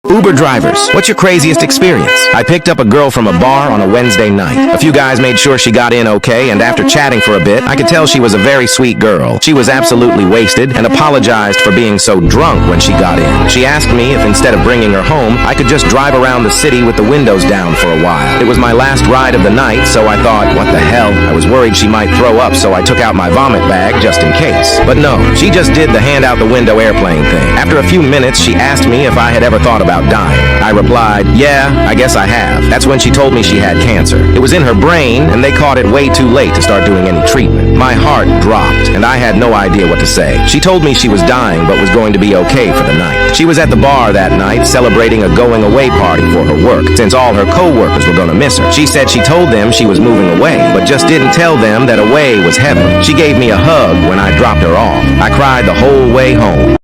Uber drivers, what's your craziest experience? I picked up a girl from a bar on a Wednesday night. A few guys made sure she got in okay, and after chatting for a bit, I could tell she was a very sweet girl. She was absolutely wasted and apologized for being so drunk when she got in. She asked me if instead of bringing her home, I could just drive around the city with the windows down for a while. It was my last ride of the night, so I thought, what the hell? I was worried she might throw up, so I took out my vomit bag just in case. But no, she just did the hand out the window airplane thing. After a few minutes, she asked me if I had ever thought about dying. I replied, yeah, I guess I have. That's when she told me she had cancer. It was in her brain, and they caught it way too late to start doing any treatment. My heart dropped, and I had no idea what to say. She told me she was dying, but was going to be okay for the night. She was at the bar that night, celebrating a going-away party for her work, since all her co-workers were going to miss her. She said she told them she was moving away, but just didn't tell them that away was heaven. She gave me a hug when I dropped her off. I cried the whole way home.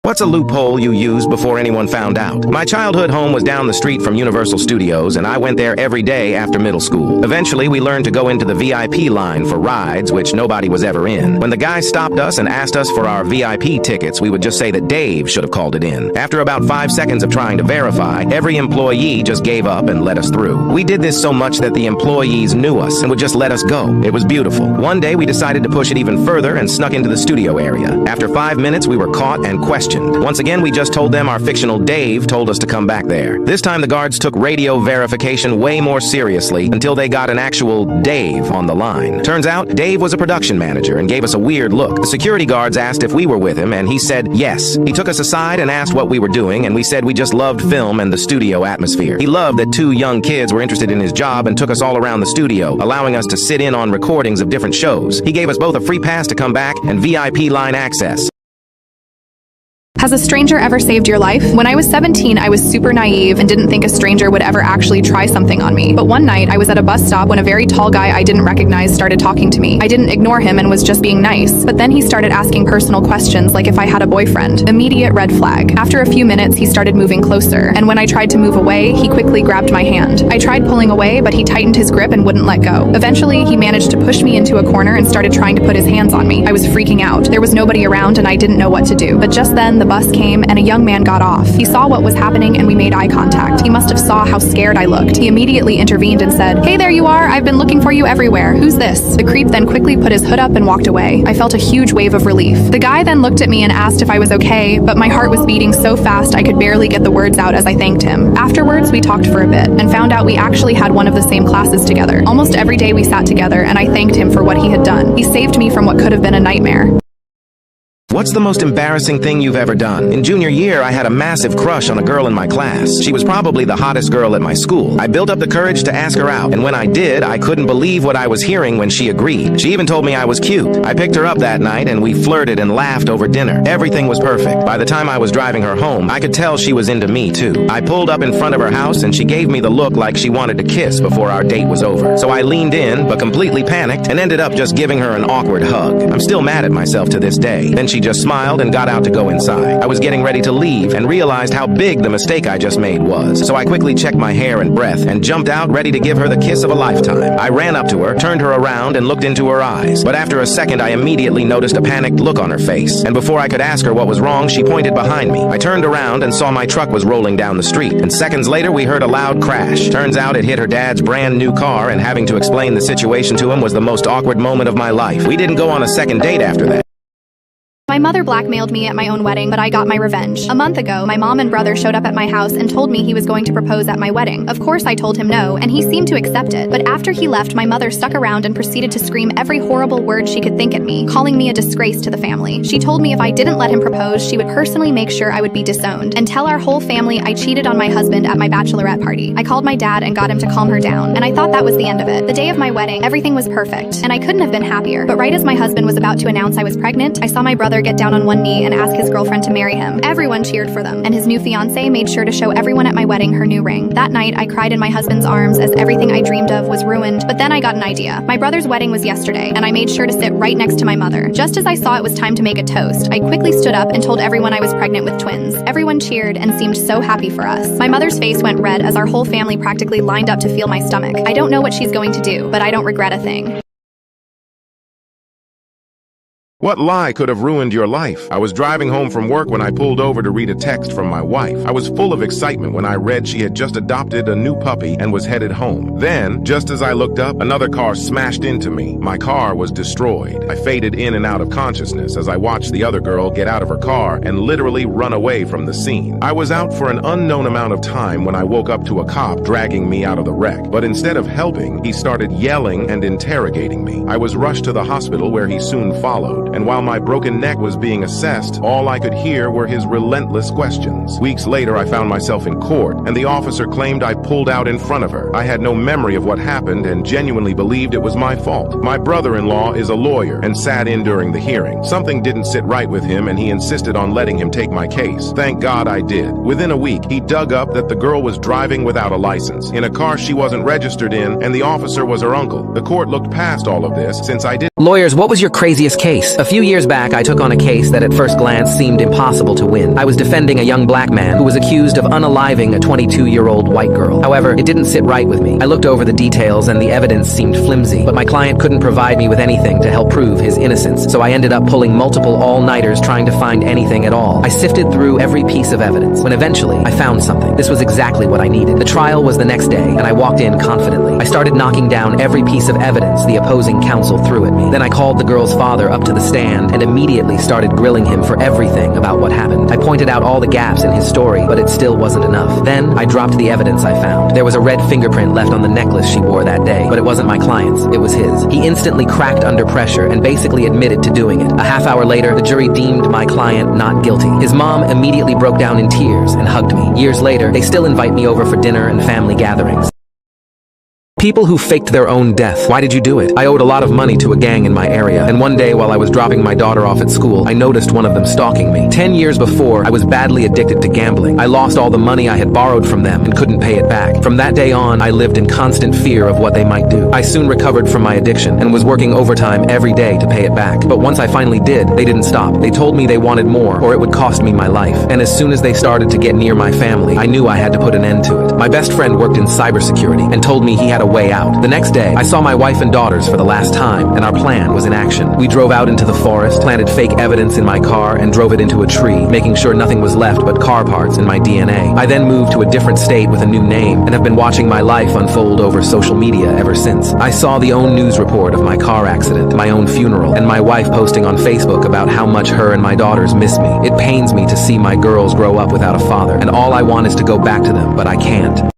What's a loophole you used before anyone found out? My childhood home was down the street from Universal Studios, and I went there every day after middle school. Eventually, we learned to go into the VIP line for rides, which nobody was ever in. When the guy stopped us and asked us for our VIP tickets, we would just say that Dave should have called it in. After about 5 seconds of trying to verify, every employee just gave up and let us through. We did this so much that the employees knew us and would just let us go. It was beautiful. One day, we decided to push it even further and snuck into the studio area. After 5 minutes, we were caught and questioned. Once again, we just told them our fictional Dave told us to come back there. This time the guards took radio verification way more seriously until they got an actual Dave on the line. Turns out, Dave was a production manager and gave us a weird look. The security guards asked if we were with him, and he said yes. He took us aside and asked what we were doing, and we said we just loved film and the studio atmosphere. He loved that 2 young kids were interested in his job and took us all around the studio, allowing us to sit in on recordings of different shows. He gave us both a free pass to come back and VIP line access. Has a stranger ever saved your life? When I was 17, I was super naive and didn't think a stranger would ever actually try something on me. But one night, I was at a bus stop when a very tall guy I didn't recognize started talking to me. I didn't ignore him and was just being nice. But then he started asking personal questions like if I had a boyfriend. Immediate red flag. After a few minutes, he started moving closer. And when I tried to move away, he quickly grabbed my hand. I tried pulling away, but he tightened his grip and wouldn't let go. Eventually, he managed to push me into a corner and started trying to put his hands on me. I was freaking out. There was nobody around and I didn't know what to do. But just then, the bus came and a young man got off. He saw what was happening and we made eye contact. He must have saw how scared I looked. He immediately intervened and said, "Hey, there you are. I've been looking for you everywhere. Who's this?" The creep then quickly put his hood up and walked away. I felt a huge wave of relief. The guy then looked at me and asked if I was okay, but my heart was beating so fast I could barely get the words out as I thanked him. Afterwards, we talked for a bit and found out we actually had one of the same classes together. Almost every day we sat together and I thanked him for what he had done. He saved me from what could have been a nightmare. What's the most embarrassing thing you've ever done? In junior year, I had a massive crush on a girl in my class. She was probably the hottest girl at my school. I built up the courage to ask her out, and when I did, I couldn't believe what I was hearing when she agreed. She even told me I was cute. I picked her up that night, and we flirted and laughed over dinner. Everything was perfect. By the time I was driving her home, I could tell she was into me, too. I pulled up in front of her house, and she gave me the look like she wanted to kiss before our date was over. So I leaned in, but completely panicked, and ended up just giving her an awkward hug. I'm still mad at myself to this day. Then she just smiled and got out to go inside. I was getting ready to leave and realized how big the mistake I just made was. So I quickly checked my hair and breath and jumped out ready to give her the kiss of a lifetime. I ran up to her, turned her around, and looked into her eyes. But after a second, I immediately noticed a panicked look on her face. And before I could ask her what was wrong, she pointed behind me. I turned around and saw my truck was rolling down the street. And seconds later, we heard a loud crash. Turns out it hit her dad's brand new car, and having to explain the situation to him was the most awkward moment of my life. We didn't go on a second date after that. My mother blackmailed me at my own wedding, but I got my revenge. A month ago, my mom and brother showed up at my house and told me he was going to propose at my wedding. Of course, I told him no, and he seemed to accept it. But after he left, my mother stuck around and proceeded to scream every horrible word she could think at me, calling me a disgrace to the family. She told me if I didn't let him propose, she would personally make sure I would be disowned and tell our whole family I cheated on my husband at my bachelorette party. I called my dad and got him to calm her down, and I thought that was the end of it. The day of my wedding, everything was perfect, and I couldn't have been happier. But right as my husband was about to announce I was pregnant, I saw my brother get down on one knee and ask his girlfriend to marry him. Everyone cheered for them, and his new fiancée made sure to show everyone at my wedding her new ring. That night, I cried in my husband's arms as everything I dreamed of was ruined, but then I got an idea. My brother's wedding was yesterday, and I made sure to sit right next to my mother. Just as I saw it was time to make a toast, I quickly stood up and told everyone I was pregnant with twins. Everyone cheered and seemed so happy for us. My mother's face went red as our whole family practically lined up to feel my stomach. I don't know what she's going to do, but I don't regret a thing. What lie could have ruined your life? I was driving home from work when I pulled over to read a text from my wife. I was full of excitement when I read she had just adopted a new puppy and was headed home. Then, just as I looked up, another car smashed into me. My car was destroyed. I faded in and out of consciousness as I watched the other girl get out of her car and literally run away from the scene. I was out for an unknown amount of time when I woke up to a cop dragging me out of the wreck. But instead of helping, he started yelling and interrogating me. I was rushed to the hospital where he soon followed. And while my broken neck was being assessed, all I could hear were his relentless questions. Weeks later, I found myself in court, and the officer claimed I pulled out in front of her. I had no memory of what happened and genuinely believed it was my fault. My brother-in-law is a lawyer and sat in during the hearing. Something didn't sit right with him, and he insisted on letting him take my case. Thank God I did. Within a week, he dug up that the girl was driving without a license, in a car she wasn't registered in, and the officer was her uncle. The court looked past all of this, since I didn't. Lawyers, what was your craziest case? A few years back, I took on a case that at first glance seemed impossible to win. I was defending a young black man who was accused of unaliving a 22-year-old white girl. However, it didn't sit right with me. I looked over the details and the evidence seemed flimsy, but my client couldn't provide me with anything to help prove his innocence, so I ended up pulling multiple all-nighters trying to find anything at all. I sifted through every piece of evidence, when eventually I found something. This was exactly what I needed. The trial was the next day, and I walked in confidently. I started knocking down every piece of evidence the opposing counsel threw at me. Then I called the girl's father up to the stand and immediately started grilling him for everything about what happened. I pointed out all the gaps in his story, but it still wasn't enough. Then, I dropped the evidence I found. There was a red fingerprint left on the necklace she wore that day, but it wasn't my client's, it was his. He instantly cracked under pressure and basically admitted to doing it. A half hour later, the jury deemed my client not guilty. His mom immediately broke down in tears and hugged me. Years later, they still invite me over for dinner and family gatherings. People who faked their own death. Why did you do it? I owed a lot of money to a gang in my area, and one day while I was dropping my daughter off at school, I noticed one of them stalking me. 10 years before, I was badly addicted to gambling. I lost all the money I had borrowed from them and couldn't pay it back. From that day on, I lived in constant fear of what they might do. I soon recovered from my addiction and was working overtime every day to pay it back. But once I finally did, they didn't stop. They told me they wanted more, or it would cost me my life. And as soon as they started to get near my family, I knew I had to put an end to it. My best friend worked in cybersecurity and told me he had a way out. The next day, I saw my wife and daughters for the last time, and our plan was in action. We drove out into the forest, planted fake evidence in my car, and drove it into a tree, making sure nothing was left but car parts and my DNA. I then moved to a different state with a new name, and have been watching my life unfold over social media ever since. I saw the own news report of my car accident, my own funeral, and my wife posting on Facebook about how much her and my daughters miss me. It pains me to see my girls grow up without a father, and all I want is to go back to them, but I can't.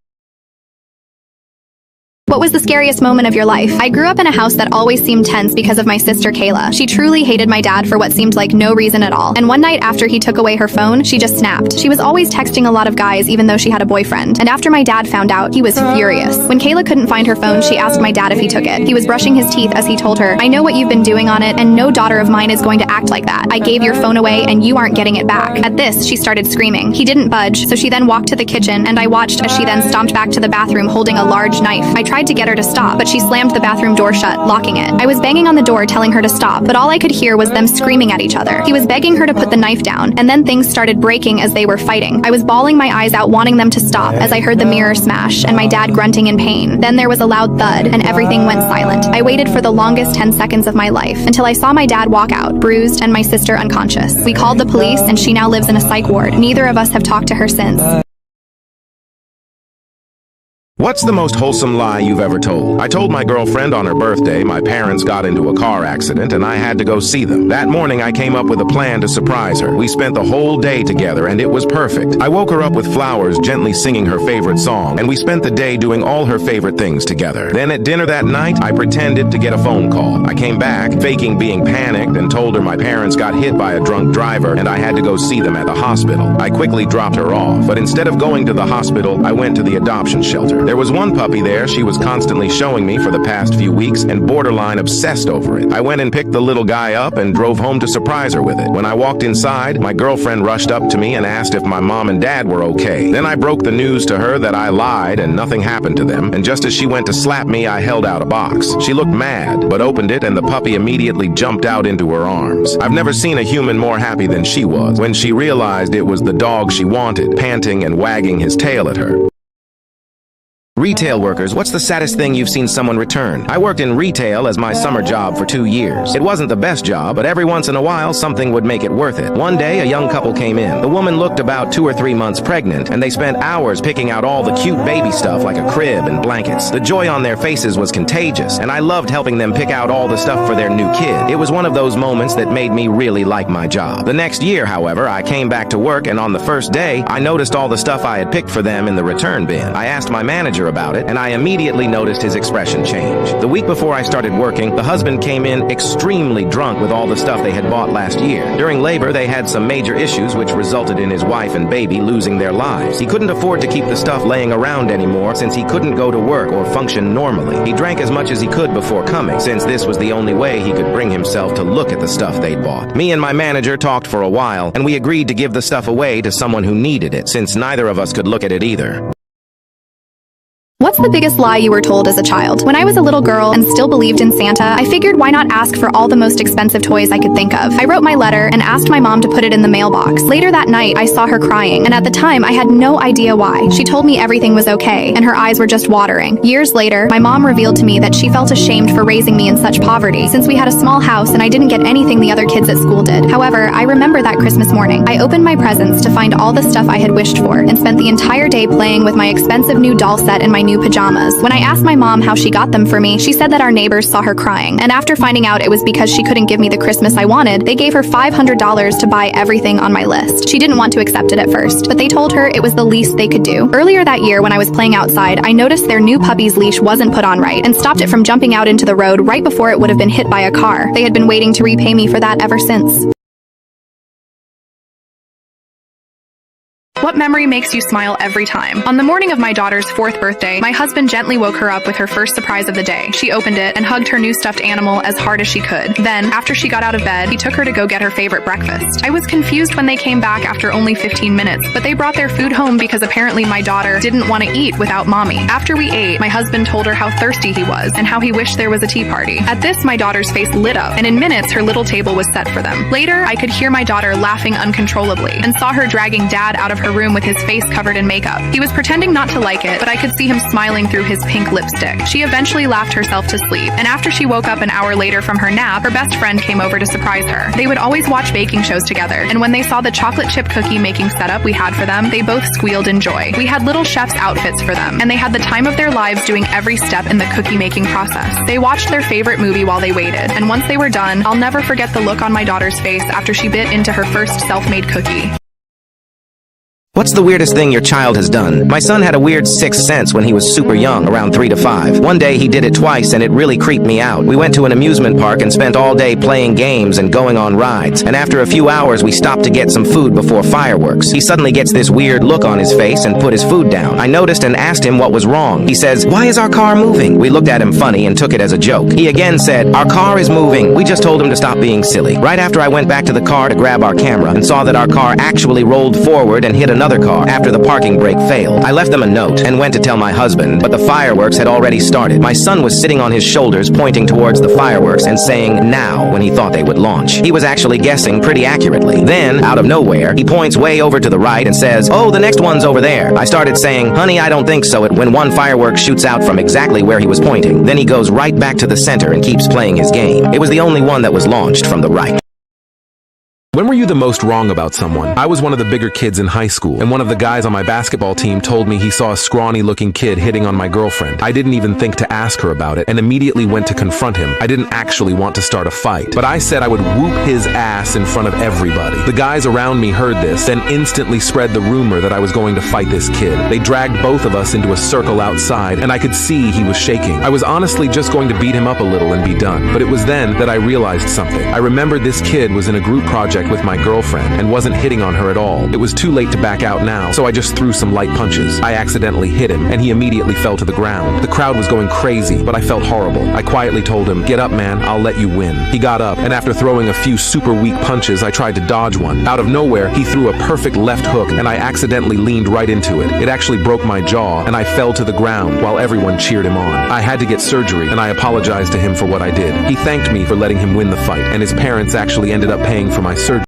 What was the scariest moment of your life? I grew up in a house that always seemed tense because of my sister Kayla. She truly hated my dad for what seemed like no reason at all. And one night after he took away her phone, she just snapped. She was always texting a lot of guys even though she had a boyfriend. And after my dad found out, he was furious. When Kayla couldn't find her phone, she asked my dad if he took it. He was brushing his teeth as he told her, "I know what you've been doing on it, and no daughter of mine is going to act like that. I gave your phone away and you aren't getting it back." At this, she started screaming. He didn't budge, so she then walked to the kitchen and I watched as she then stomped back to the bathroom holding a large knife. I tried to get her to stop, but she slammed the bathroom door shut, locking it. I was banging on the door telling her to stop, but all I could hear was them screaming at each other. He was begging her to put the knife down, and then things started breaking as they were fighting. I was bawling my eyes out wanting them to stop as I heard the mirror smash and my dad grunting in pain. Then there was a loud thud and everything went silent. I waited for the longest 10 seconds of my life until I saw my dad walk out, bruised, and my sister unconscious. We called the police and she now lives in a psych ward. Neither of us have talked to her since. What's the most wholesome lie you've ever told? I told my girlfriend on her birthday my parents got into a car accident and I had to go see them. That morning I came up with a plan to surprise her. We spent the whole day together and it was perfect. I woke her up with flowers gently singing her favorite song, and we spent the day doing all her favorite things together. Then at dinner that night, I pretended to get a phone call. I came back, faking being panicked, and told her my parents got hit by a drunk driver and I had to go see them at the hospital. I quickly dropped her off, but instead of going to the hospital, I went to the adoption shelter. There was one puppy there she was constantly showing me for the past few weeks and borderline obsessed over it. I went and picked the little guy up and drove home to surprise her with it. When I walked inside, my girlfriend rushed up to me and asked if my mom and dad were okay. Then I broke the news to her that I lied and nothing happened to them, and just as she went to slap me, I held out a box. She looked mad, but opened it and the puppy immediately jumped out into her arms. I've never seen a human more happy than she was when she realized it was the dog she wanted, panting and wagging his tail at her. Retail workers, what's the saddest thing you've seen someone return? I worked in retail as my summer job for 2 years. It wasn't the best job, but every once in a while something would make it worth it. One day a young couple came in. The woman looked about 2 or 3 months pregnant, and they spent hours picking out all the cute baby stuff like a crib and blankets. The joy on their faces was contagious, and I loved helping them pick out all the stuff for their new kid. It was one of those moments that made me really like my job. The next year, however, I came back to work, and on the first day, I noticed all the stuff I had picked for them in the return bin. I asked my manager about it, and I immediately noticed his expression change. The week before I started working, the husband came in extremely drunk with all the stuff they had bought last year. During labor, they had some major issues which resulted in his wife and baby losing their lives. He couldn't afford to keep the stuff laying around anymore since he couldn't go to work or function normally. He drank as much as he could before coming, since this was the only way he could bring himself to look at the stuff they'd bought. Me and my manager talked for a while, and we agreed to give the stuff away to someone who needed it, since neither of us could look at it either. What's the biggest lie you were told as a child? When I was a little girl and still believed in Santa, I figured why not ask for all the most expensive toys I could think of. I wrote my letter and asked my mom to put it in the mailbox. Later that night, I saw her crying, and at the time, I had no idea why. She told me everything was okay, and her eyes were just watering. Years later, my mom revealed to me that she felt ashamed for raising me in such poverty, since we had a small house and I didn't get anything the other kids at school did. However, I remember that Christmas morning. I opened my presents to find all the stuff I had wished for, and spent the entire day playing with my expensive new doll set and my new pajamas. When I asked my mom how she got them for me, she said that our neighbors saw her crying, and after finding out it was because she couldn't give me the Christmas I wanted, they gave her $500 to buy everything on my list. She didn't want to accept it at first, but they told her it was the least they could do. Earlier that year, when I was playing outside, I noticed their new puppy's leash wasn't put on right, and stopped it from jumping out into the road right before it would have been hit by a car. They had been waiting to repay me for that ever since. What memory makes you smile every time? On the morning of my daughter's 4th birthday, my husband gently woke her up with her first surprise of the day. She opened it and hugged her new stuffed animal as hard as she could. Then, after she got out of bed, he took her to go get her favorite breakfast. I was confused when they came back after only 15 minutes, but they brought their food home because apparently my daughter didn't want to eat without mommy. After we ate, my husband told her how thirsty he was and how he wished there was a tea party. At this, my daughter's face lit up, and in minutes, her little table was set for them. Later, I could hear my daughter laughing uncontrollably and saw her dragging Dad out of her room with his face covered in makeup. He was pretending not to like it, but I could see him smiling through his pink lipstick. She eventually laughed herself to sleep, and after she woke up an hour later from her nap, her best friend came over to surprise her. They would always watch baking shows together, and when they saw the chocolate chip cookie making setup we had for them, they both squealed in joy. We had little chef's outfits for them, and they had the time of their lives doing every step in the cookie making process. They watched their favorite movie while they waited, and once they were done, I'll never forget the look on my daughter's face after she bit into her first self-made cookie. What's the weirdest thing your child has done? My son had a weird sixth sense when he was super young, around 3 to 5. One day he did it twice and it really creeped me out. We went to an amusement park and spent all day playing games and going on rides. And after a few hours we stopped to get some food before fireworks. He suddenly gets this weird look on his face and put his food down. I noticed and asked him what was wrong. He says, "Why is our car moving?" We looked at him funny and took it as a joke. He again said, "Our car is moving." We just told him to stop being silly. Right after I went back to the car to grab our camera and saw that our car actually rolled forward and hit another car after the parking brake failed. I left them a note and went to tell my husband, but the fireworks had already started. My son was sitting on his shoulders pointing towards the fireworks and saying "now" when he thought they would launch. He was actually guessing pretty accurately. Then, out of nowhere, he points way over to the right and says, "Oh, the next one's over there." I started saying, "Honey, I don't think so," when one firework shoots out from exactly where he was pointing. Then he goes right back to the center and keeps playing his game. It was the only one that was launched from the right. When were you the most wrong about someone? I was one of the bigger kids in high school, and one of the guys on my basketball team told me he saw a scrawny-looking kid hitting on my girlfriend. I didn't even think to ask her about it, and immediately went to confront him. I didn't actually want to start a fight, but I said I would whoop his ass in front of everybody. The guys around me heard this, then instantly spread the rumor that I was going to fight this kid. They dragged both of us into a circle outside, and I could see he was shaking. I was honestly just going to beat him up a little and be done, but it was then that I realized something. I remembered this kid was in a group project with my girlfriend and wasn't hitting on her at all. It was too late to back out now, so I just threw some light punches. I accidentally hit him, and he immediately fell to the ground. The crowd was going crazy, but I felt horrible. I quietly told him, "Get up, man, I'll let you win." He got up, and after throwing a few super weak punches, I tried to dodge one. Out of nowhere, he threw a perfect left hook, and I accidentally leaned right into it. It actually broke my jaw, and I fell to the ground while everyone cheered him on. I had to get surgery, and I apologized to him for what I did. He thanked me for letting him win the fight, and his parents actually ended up paying for my surgery